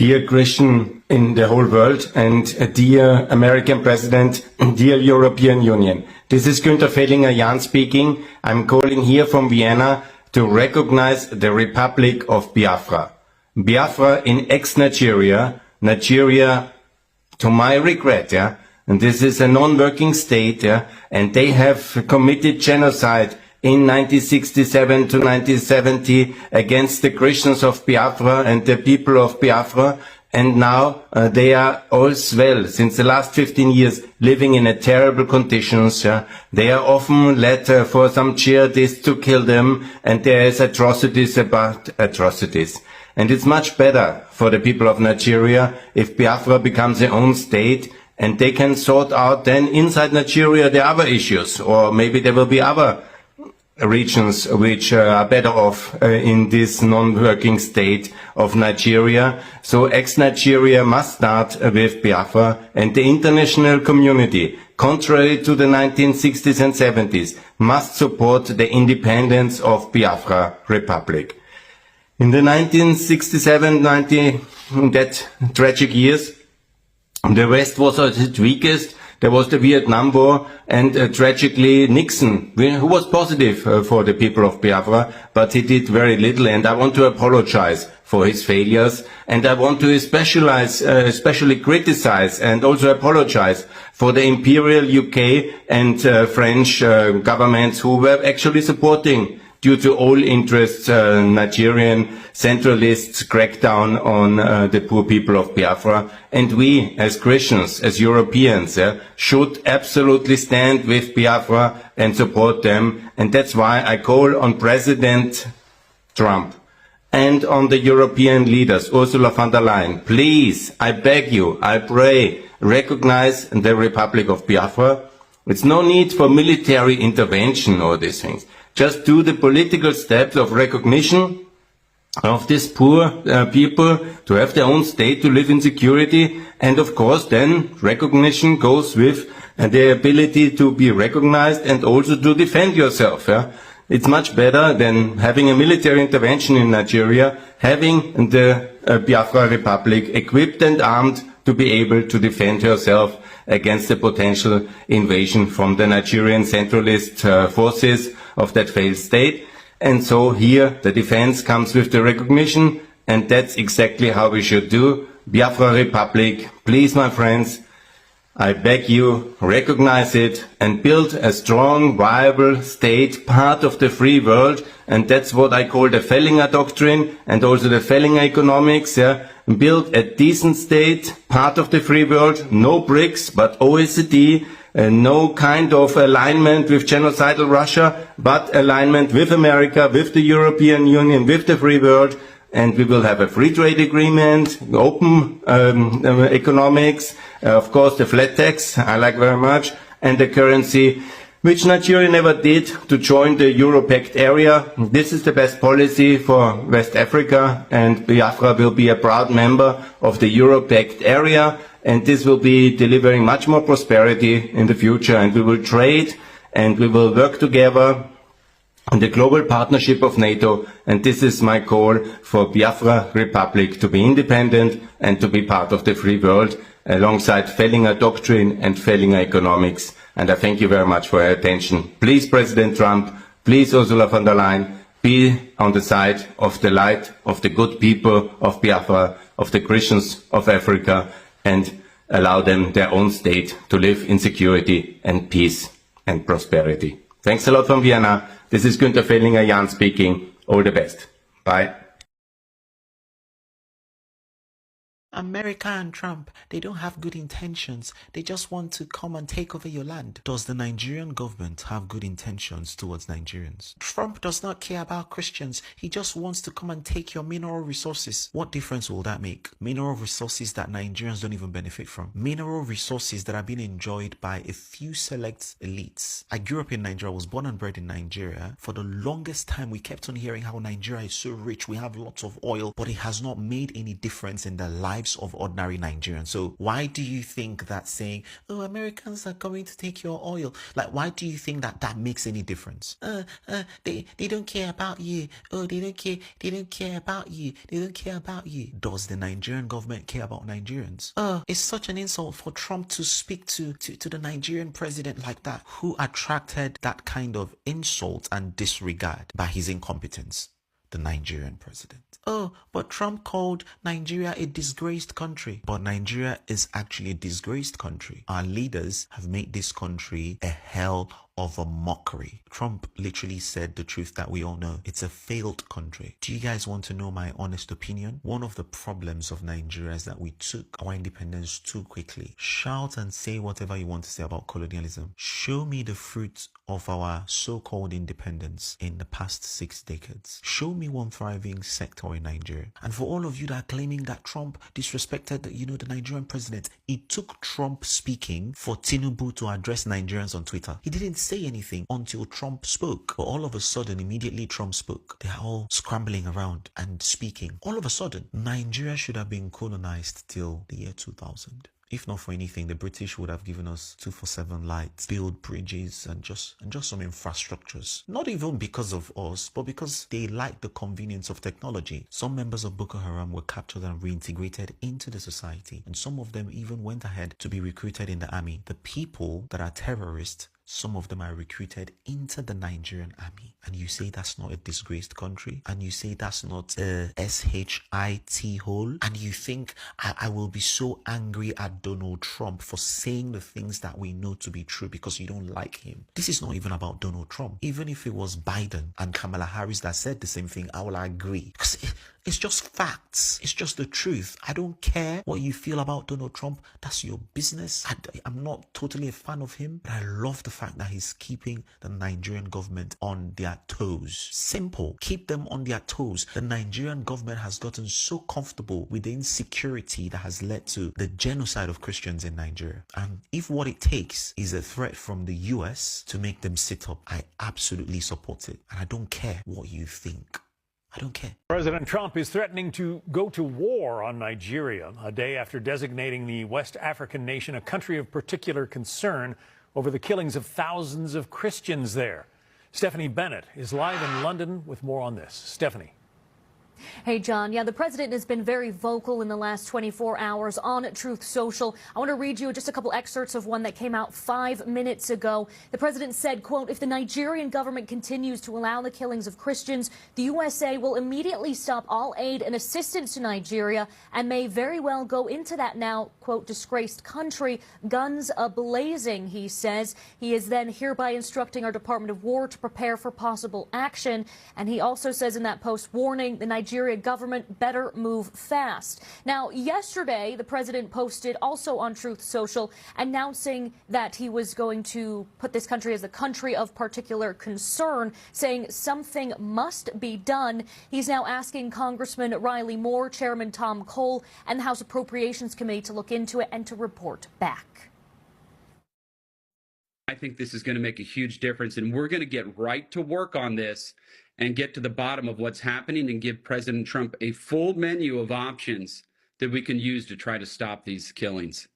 Dear Christian in the whole world and dear American President, dear European Union. This is Günther Fellinger-Jahn speaking. I'm calling here from Vienna to recognize the Republic of Biafra. Biafra in ex-Nigeria, Nigeria to my regret, and this is a non-working state, and they have committed genocide in 1967 to 1970 against the Christians of Biafra and the people of Biafra, and now they are all well, since the last 15 years, living in terrible conditions. They are often led for some jihadists to kill them, and there is atrocities about atrocities. And it's much better for the people of Nigeria if Biafra becomes their own state, and they can sort out then inside Nigeria the other issues, or maybe there will be other regions which are better off in this non-working state of Nigeria. So ex-Nigeria must start with Biafra, and the international community, contrary to the 1960s and 70s, must support the independence of Biafra Republic. In the 1967-90, that tragic years, the West was at its weakest. There was the Vietnam War, and tragically Nixon, who was positive for the people of Biafra, but he did very little, and I want to apologize for his failures, and I want to especially criticize and also apologize for the Imperial UK and French governments who were actually supporting, due to all interests, Nigerian centralists crackdown on the poor people of Biafra. And we, as Christians, as Europeans, should absolutely stand with Biafra and support them. And that's why I call on President Trump and on the European leaders, Ursula von der Leyen, please, I beg you, I pray, recognize the Republic of Biafra. It's no need for military intervention or these things. Just do the political steps of recognition of these poor people to have their own state, to live in security, and of course then recognition goes with the ability to be recognized and also to defend yourself. It's much better than having a military intervention in Nigeria, having the Biafra Republic equipped and armed to be able to defend herself against the potential invasion from the Nigerian centralist forces of that failed state. And so here the defense comes with the recognition, and that's exactly how we should do. Biafra Republic, please my friends, I beg you, recognize it and build a strong, viable state, part of the free world, and that's what I call the Fellinger doctrine and also the Fellinger economics. Build a decent state, part of the free world, no BRICS, but OECD, no kind of alignment with genocidal Russia, but alignment with America, with the European Union, with the free world, and we will have a free trade agreement, open economics, of course the flat tax, I like very much, and the currency, which Nigeria never did, to join the Euro-Pact area. This is the best policy for West Africa, and Biafra will be a proud member of the Euro-Pact area, and this will be delivering much more prosperity in the future, and we will trade and we will work together in the global partnership of NATO, and this is my call for Biafra Republic to be independent and to be part of the free world alongside Fellinger doctrine and Fellinger economics. And I thank you very much for your attention. Please, President Trump, please, Ursula von der Leyen, be on the side of the light, of the good people of Biafra, of the Christians of Africa, and allow them their own state to live in security and peace and prosperity. Thanks a lot from Vienna. This is Günther Fellinger-Jahn speaking. All the best. Bye. America and Trump, they don't have good intentions. They just want to come and take over your land. Does the Nigerian government have good intentions towards Nigerians? Trump does not care about Christians. He just wants to come and take your mineral resources. What difference will that make? Mineral resources that Nigerians don't even benefit from. Mineral resources that are being enjoyed by a few select elites. I grew up in Nigeria. I was born and bred in Nigeria. For the longest time, we kept on hearing how Nigeria is so rich. We have lots of oil, but it has not made any difference in the lives lives of ordinary Nigerians. So why do you think that saying, oh, Americans are coming to take your oil, like, why do you think that that makes any difference? They don't care about you. Oh, they don't care about you. They don't care about you. Does the Nigerian government care about Nigerians? It's such an insult for Trump to speak to the Nigerian president like that. Who attracted that kind of insult and disregard by his incompetence? The Nigerian president. Oh, but Trump called Nigeria a disgraced country. But Nigeria is actually a disgraced country. Our leaders have made this country a hell of a mockery. Trump literally said the truth that we all know. It's a failed country. Do you guys want to know my honest opinion? One of the problems of Nigeria is that we took our independence too quickly. Shout and say whatever you want to say about colonialism. Show me the fruits of our so-called independence in the past 6 decades. Show me one thriving sector in Nigeria. And for all of you that are claiming that Trump disrespected, the Nigerian president, it took Trump speaking for Tinubu to address Nigerians on Twitter. He didn't say anything until Trump spoke. But all of a sudden, immediately Trump spoke, they are all scrambling around and speaking. All of a sudden, Nigeria should have been colonized till the year 2000. If not for anything, the British would have given us 247 lights, build bridges, and just some infrastructures. Not even because of us, but because they liked the convenience of technology. Some members of Boko Haram were captured and reintegrated into the society, and some of them even went ahead to be recruited in the army. The people that are terrorists, some of them are recruited into the Nigerian army. And you say that's not a disgraced country? And you say that's not a SHIT hole? And you think I will be so angry at Donald Trump for saying the things that we know to be true because you don't like him? This is not even about Donald Trump. Even if it was Biden and Kamala Harris that said the same thing, I will agree. Because it's just facts. It's just the truth. I don't care what you feel about Donald Trump. That's your business. I'm not totally a fan of him, but I love the fact that he's keeping the Nigerian government on their toes. Simple. Keep them on their toes. The Nigerian government has gotten so comfortable with the insecurity that has led to the genocide of Christians in Nigeria. And if what it takes is a threat from the US to make them sit up, I absolutely support it. And I don't care what you think. I don't care. President Trump is threatening to go to war on Nigeria a day after designating the West African nation a country of particular concern over the killings of thousands of Christians there. Stephanie Bennett is live in London with more on this. Stephanie. Hey, John. Yeah, the president has been very vocal in the last 24 hours on Truth Social. I want to read you just a couple excerpts of one that came out 5 minutes ago. The president said, quote, if the Nigerian government continues to allow the killings of Christians, the USA will immediately stop all aid and assistance to Nigeria and may very well go into that now, quote, disgraced country, guns a-blazing, he says. He is then hereby instructing our Department of War to prepare for possible action. And he also says in that post, warning the Nigerian government better move fast. Now, yesterday, the president posted also on Truth Social announcing that he was going to put this country as a country of particular concern, saying something must be done. He's now asking Congressman Riley Moore, Chairman Tom Cole, and the House Appropriations Committee to look into it and to report back. I think this is going to make a huge difference, and we're going to get right to work on this and get to the bottom of what's happening and give President Trump a full menu of options that we can use to try to stop these killings.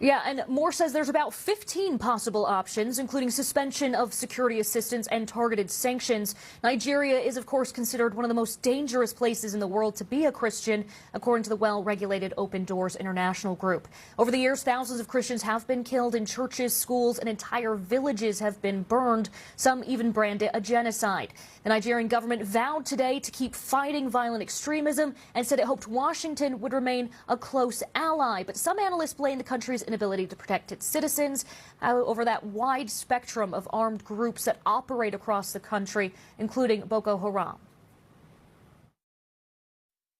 Yeah, and Moore says there's about 15 possible options, including suspension of security assistance and targeted sanctions. Nigeria is, of course, considered one of the most dangerous places in the world to be a Christian, according to the well-regulated Open Doors International Group. Over the years, thousands of Christians have been killed in churches, schools, and entire villages have been burned. Some even brand it a genocide. The Nigerian government vowed today to keep fighting violent extremism and said it hoped Washington would remain a close ally. But some analysts blame the country's inability to protect its citizens over that wide spectrum of armed groups that operate across the country, including Boko Haram.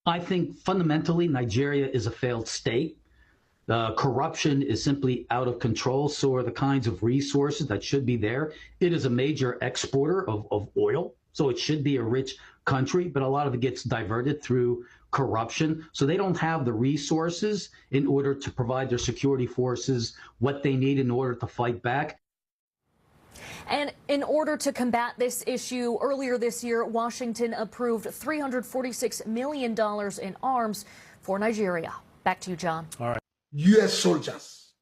I think fundamentally Nigeria is a failed state. Corruption is simply out of control. So are the kinds of resources that should be there. It is a major exporter of oil, so it should be a rich country, but a lot of it gets diverted through corruption. So they don't have the resources in order to provide their security forces what they need in order to fight back. And in order to combat this issue, earlier this year, Washington approved $346 million in arms for Nigeria. Back to you, John. All right. US soldiers.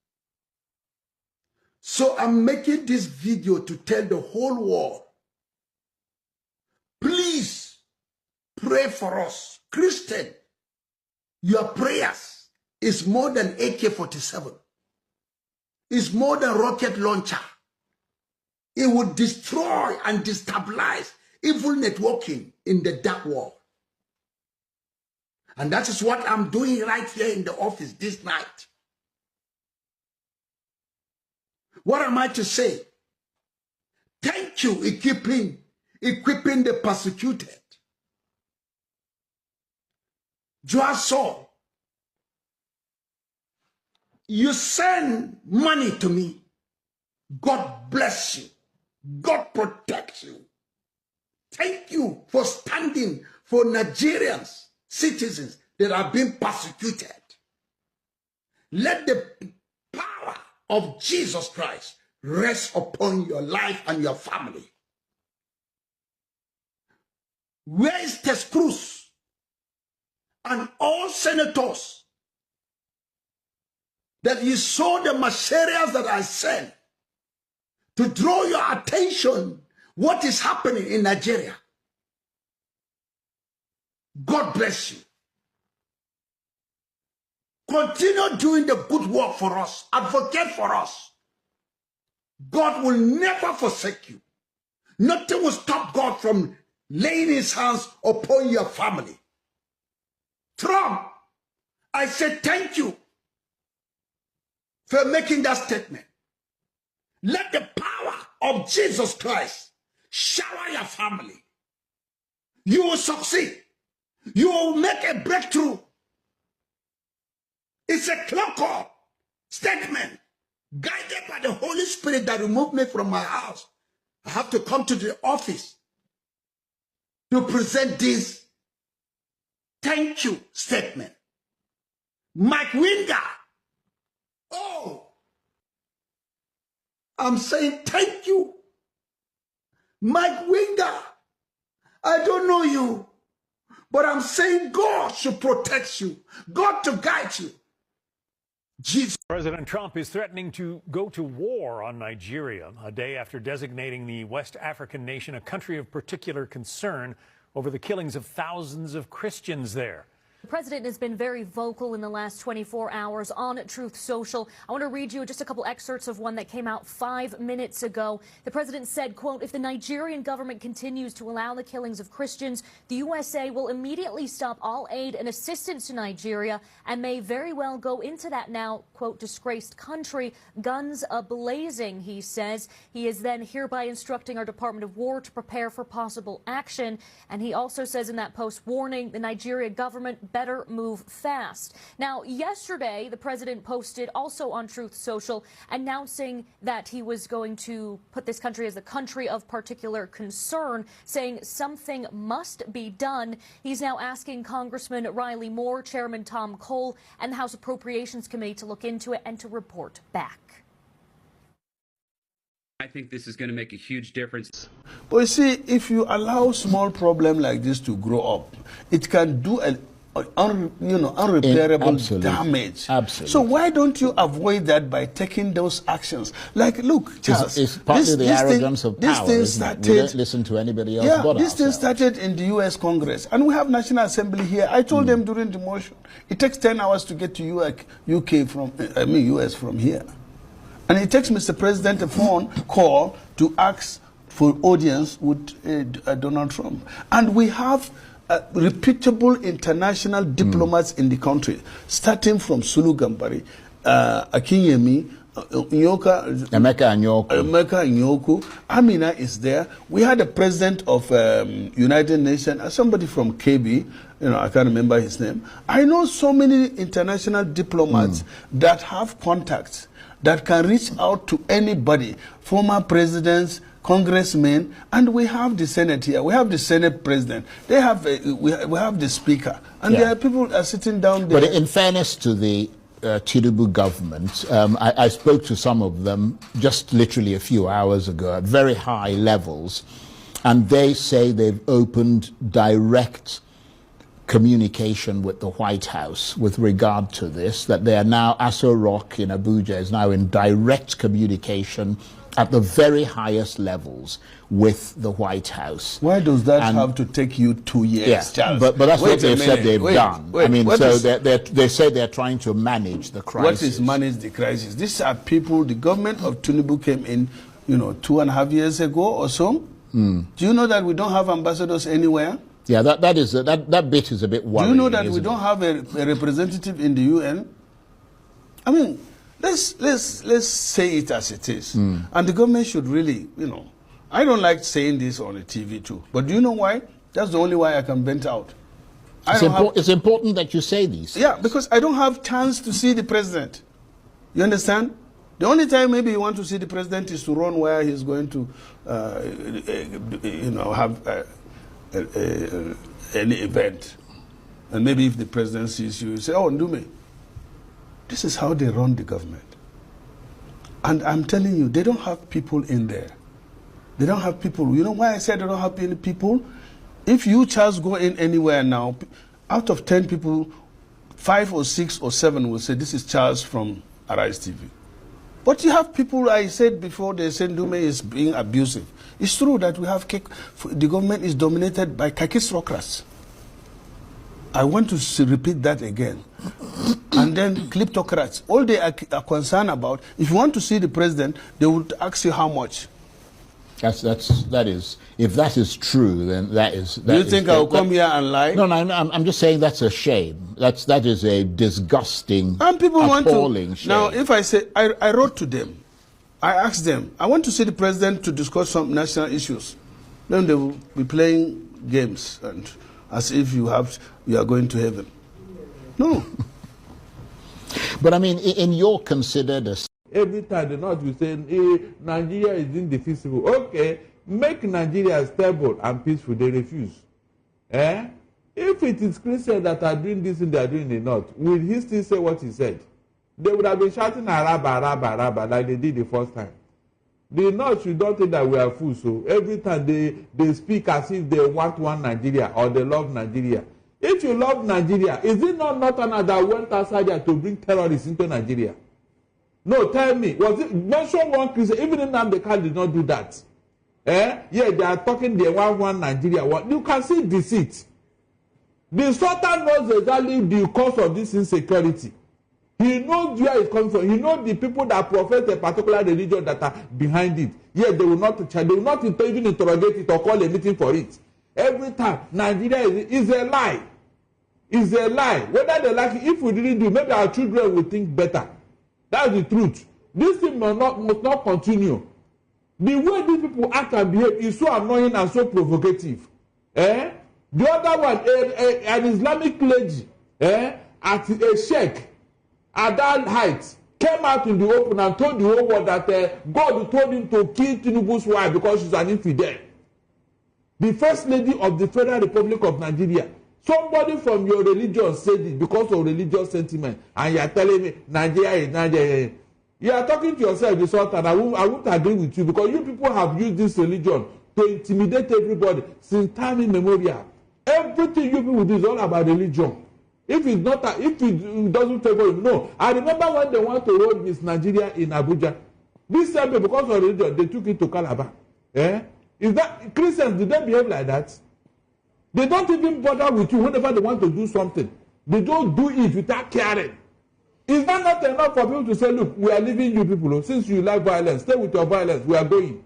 So I'm making this video to tell the whole world, please pray for us. Christian, your prayers is more than AK-47. It's more than rocket launcher. It would destroy and destabilize evil networking in the dark world. And that is what I'm doing right here in the office this night. What am I to say? Thank you, equipping the persecuted. Joaso, you send money to me. God bless you. God protect you. Thank you for standing for Nigerians, citizens that are being persecuted. Let the power of Jesus Christ rest upon your life and your family. Where is Tes Cruz and all senators that you saw the materials that I sent to draw your attention what is happening in Nigeria? God bless you. Continue doing the good work for us. Advocate for us. God will never forsake you. Nothing will stop God from laying his hands upon your family. Trump, I say thank you for making that statement. Let the power of Jesus Christ shower your family. You will succeed. You will make a breakthrough. It's a clear-cut statement guided by the Holy Spirit that removed me from my house. I have to come to the office to present this thank you statement. Mike Winger. Oh, I'm saying thank you. Mike Winger. I don't know you, but I'm saying God should protect you. God to guide you. Jesus. President Trump is threatening to go to war on Nigeria a day after designating the West African nation a country of particular concern over the killings of thousands of Christians there. The president has been very vocal in the last 24 hours on Truth Social. I want to read you just a couple excerpts of one that came out 5 minutes ago. The president said, quote, if the Nigerian government continues to allow the killings of Christians, the USA will immediately stop all aid and assistance to Nigeria and may very well go into that now, quote, disgraced country, guns a-blazing, he says. He is then hereby instructing our Department of War to prepare for possible action. And he also says in that post, warning the Nigeria government better move fast. Now, yesterday, the president posted also on Truth Social announcing that he was going to put this country as a country of particular concern, saying something must be done. He's now asking Congressman Riley Moore, Chairman Tom Cole, and the House Appropriations Committee to look into it and to report back. I think this is going to make a huge difference. But you see, if you allow small problem like this to grow up, it can do unrepairable damage. Absolutely. So why don't you avoid that by taking those actions? Like, look, Charles, it's partly the arrogance of power. This thing started, we don't listen to anybody else but this thing ourselves. started in the U.S. Congress, and we have National Assembly here. I told them during the motion, it takes 10 hours to get to UK from, US from here. And it takes Mr. President a phone call to ask for audience with Donald Trump. And we have reputable international diplomats in the country, starting from Sulu Gambari, Akinyemi, Emeka Anyoku, Amina is there. We had a president of United Nations, somebody from KB, I can't remember his name. I know so many international diplomats that have contacts that can reach out to anybody, former presidents, congressmen, and we have the Senate here. We have the Senate president. They have we have the speaker, and there are people are sitting down there. But in fairness to the Tinubu government, I spoke to some of them just literally a few hours ago at very high levels, and they say they've opened direct communication with the White House with regard to this, that they are now, Asorock in Abuja is now in direct communication at the very highest levels with the White House. Why does that have to take you 2 years, Yeah, Charles? but that's what they've said they've done. I mean, so they say they're trying to manage the crisis. What is manage the crisis? These are people, the government of Tinubu came in, 2.5 years ago or so. Do you know that we don't have ambassadors anywhere? Yeah, that bit is a bit worrying. Do you know that we don't have a representative in the UN? I mean, let's say it as it is. And the government should really, I don't like saying this on the TV too. But do you know why? That's the only way I can vent out. It's important that you say these things. Yeah, because I don't have chance to see the president. You understand? The only time maybe you want to see the president is to run where he's going to, have any event. And maybe if the president sees you, you say, oh, Ndume. This is how they run the government. And I'm telling you, they don't have people in there. They don't have people. You know why I said they don't have any people? If you, Charles, go in anywhere now, out of 10 people, 5 or 6 or 7 will say, this is Charles from Arise TV. But you have people, I said before, they said Ndume is being abusive. It's true that we have, the government is dominated by kakistocrats. I want to repeat that again. And then kleptocrats. All they are concerned about, if you want to see the president, they will ask you how much. That is, if that is true, then that is. Do you think I'll come here and lie? No, I'm just saying that's a shame. That is a disgusting, and people appalling want to. shame. Now, if I say, I wrote to them, I asked them, I want to see the president to discuss some national issues. Then they will be playing games and as if you are going to heaven. No. But I mean, in your considered. Every time the North will say, hey, Nigeria is indefeasible. Okay, make Nigeria stable and peaceful. They refuse. If it is Christians that are doing this and they are doing the North, will he still say what he said? They would have been shouting Araba, Araba, Araba like they did the first time. The North should not think that we are fools. So every time they speak as if they want one Nigeria or they love Nigeria. If you love Nigeria, is it not Northerners that went outside there to bring terrorists into Nigeria? No, tell me, was it mention one Christian? Even in Namdekar did not do that. Yeah, they are talking they want one Nigeria. You can see deceit. The Sultan knows exactly the cause of this insecurity. He knows where it's coming from. He knows the people that profess a particular religion that are behind it. Yet they will not even interrogate it or call a meeting for it. Every time, Nigeria is a lie. It's a lie. Whether they like it, if we didn't do, maybe our children will think better. That's the truth. This thing must not continue. The way these people act and behave is so annoying and so provocative. The other one, an Islamic clergy, at a sheikh, at that height, came out in the open and told the whole world that God told him to kill Tinubu's wife because she's an infidel. The First Lady of the Federal Republic of Nigeria. Somebody from your religion said it because of religious sentiment, and you are telling me Nigeria is Nigeria. You are talking to yourself, the Sultan. I won't agree with you because you people have used this religion to intimidate everybody since time immemorial. Everything you people do is all about religion. If it doesn't favor you, no. I remember when they want to hold Miss Nigeria in Abuja. This same people, because of religion, they took it to Calabar. Is that Christians? Did they behave like that? They don't even bother with you whenever they want to do something. They don't do it without caring. Is that not enough for people to say, look, we are leaving you people. Since you like violence, stay with your violence. We are going.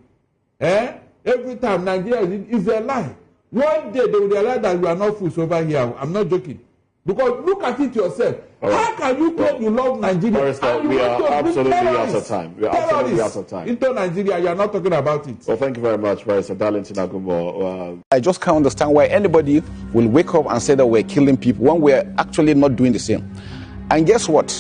Every time Nigeria is a lie. One day they will realize that we are not fools over here. I'm not joking. Because look at it yourself. Right. How can you claim you love Nigeria? We are absolutely out of time. We are absolutely out of time. Into Nigeria, you are not talking about it. Well, thank you very much, Barrister Darlington Agumbo. I just can't understand why anybody will wake up and say that we're killing people when we're actually not doing the same. And guess what?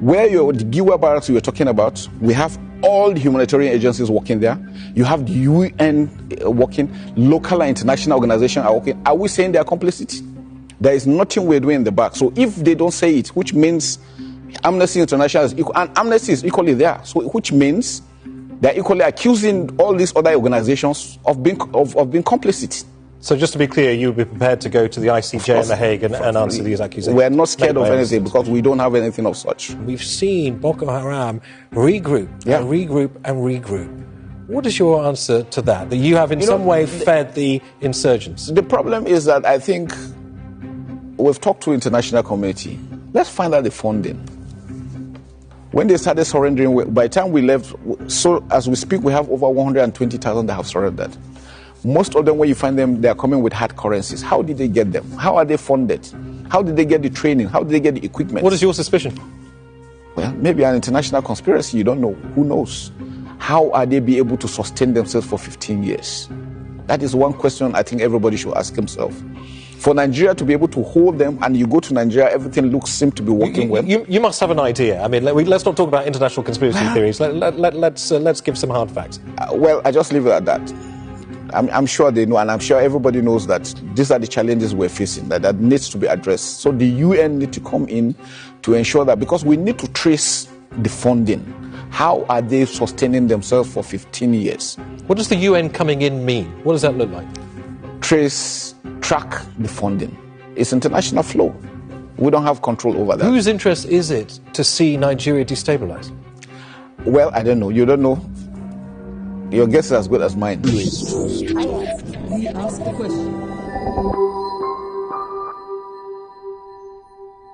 Where the Giwa barracks you were talking about, we have all the humanitarian agencies working there. You have the UN working, local and international organizations are working. Are we saying they are complicit? There is nothing we're doing in the back. So if they don't say it, which means Amnesty International is equal, and Amnesty is equally there. So which means they're equally accusing all these other organizations of being complicit. So just to be clear, you would be prepared to go to the ICJ in The Hague and answer these accusations? We're not scared of anything because we don't have anything of such. We've seen Boko Haram regroup and regroup and regroup. What is your answer to that? That you have in some way fed the insurgents? The problem is that I think we've talked to the international community. Let's find out the funding. When they started surrendering, by the time we left, so as we speak, we have over 120,000 that have surrendered. Most of them, when you find them, they are coming with hard currencies. How did they get them? How are they funded? How did they get the training? How did they get the equipment? What is your suspicion? Well, maybe an international conspiracy. You don't know. Who knows? How are they be able to sustain themselves for 15 years? That is one question I think everybody should ask himself. For Nigeria to be able to hold them, and you go to Nigeria, everything seems to be working well. You must have an idea. I mean, let's not talk about international conspiracy theories. Let's give some hard facts. Well, I just leave it at that. I'm sure they know, and I'm sure everybody knows that these are the challenges we're facing, that needs to be addressed. So the UN need to come in to ensure that, because we need to trace the funding. How are they sustaining themselves for 15 years? What does the UN coming in mean? What does that look like? Track the funding. It's international flow. We don't have control over that. Whose interest is it to see Nigeria destabilized? Well, I don't know. You don't know. Your guess is as good as mine.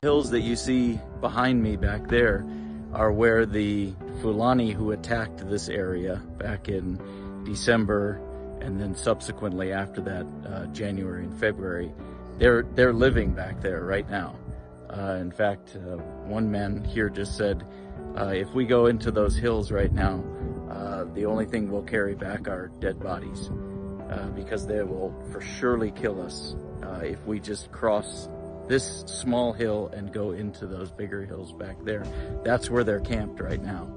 Hills that you see behind me back there are where the Fulani who attacked this area back in December and then subsequently after that, January and February, they're living back there right now. In fact, one man here just said, if we go into those hills right now, the only thing we'll carry back are dead bodies, because they will for surely kill us if we just cross this small hill and go into those bigger hills back there. That's where they're camped right now.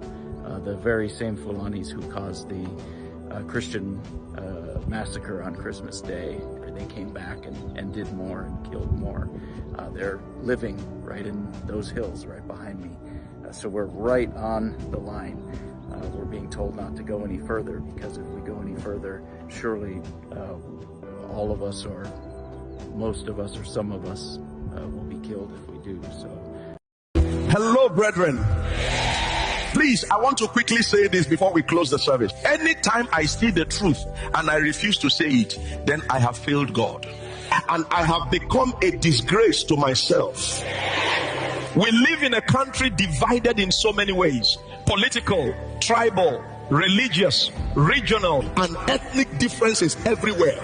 The very same Fulanis who caused the Christian massacre on Christmas Day. They came back and did more and killed more. They're living right in those hills right behind me. So we're right on the line. We're being told not to go any further, because if we go any further, surely all of us, or most of us, or some of us will be killed if we do. So, hello, brethren. Please, I want to quickly say this before we close the service. Anytime I see the truth and I refuse to say it, then I have failed God. And I have become a disgrace to myself. We live in a country divided in so many ways. Political, tribal, religious, regional, and ethnic differences everywhere.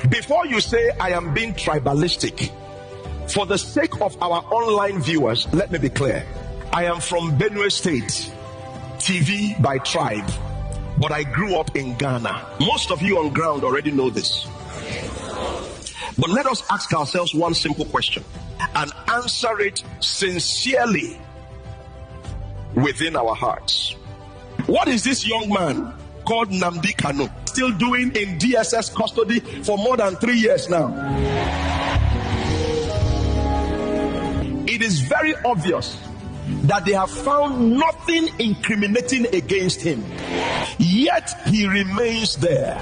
Before you say I am being tribalistic, for the sake of our online viewers, let me be clear. I am from Benue State, TV by tribe, but I grew up in Ghana. Most of you on ground already know this. But let us ask ourselves one simple question and answer it sincerely within our hearts. What is this young man called Nnamdi Kanu still doing in DSS custody for more than 3 years now? It is very obvious that they have found nothing incriminating against him, yet he remains there.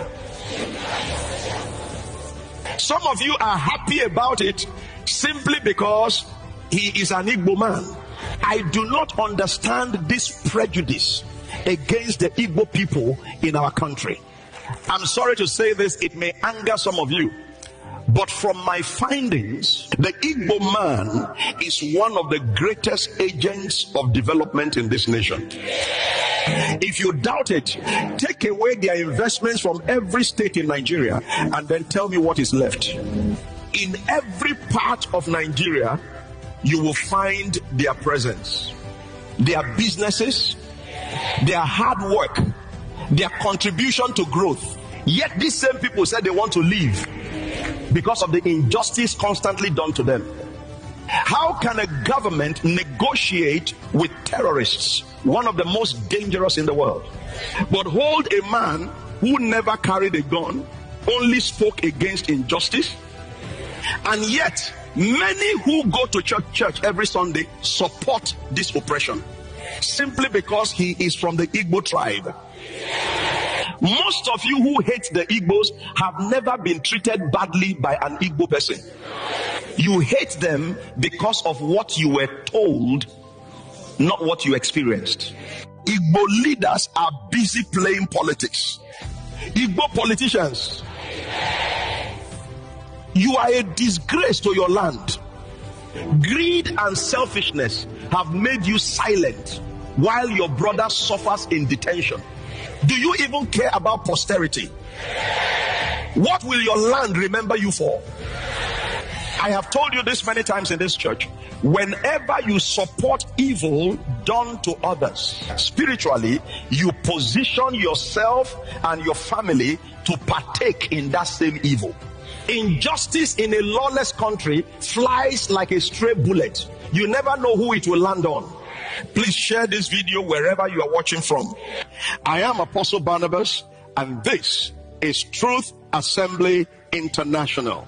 Some of you are happy about it simply because he is an Igbo man. I do not understand this prejudice against the Igbo people in our country. I'm sorry to say this, it may anger some of you, but from my findings, the Igbo man is one of the greatest agents of development in this nation. If you doubt it, take away their investments from every state in Nigeria and then tell me what is left. In every part of Nigeria, you will find their presence, their businesses, their hard work, their contribution to growth. Yet these same people said they want to leave because of the injustice constantly done to them. How can a government negotiate with terrorists, one of the most dangerous in the world, but hold a man who never carried a gun, only spoke against injustice? And yet, many who go to church every Sunday support this oppression simply because he is from the Igbo tribe. Most of you who hate the Igbos have never been treated badly by an Igbo person. You hate them because of what you were told, not what you experienced. Igbo leaders are busy playing politics. Igbo politicians, you are a disgrace to your land. Greed and selfishness have made you silent while your brother suffers in detention. Do you even care about posterity? What will your land remember you for? I have told you this many times in this church. Whenever you support evil done to others, spiritually, you position yourself and your family to partake in that same evil. Injustice in a lawless country flies like a stray bullet. You never know who it will land on. Please share this video wherever you are watching from. I am Apostle Barnabas, and this is Truth Assembly International.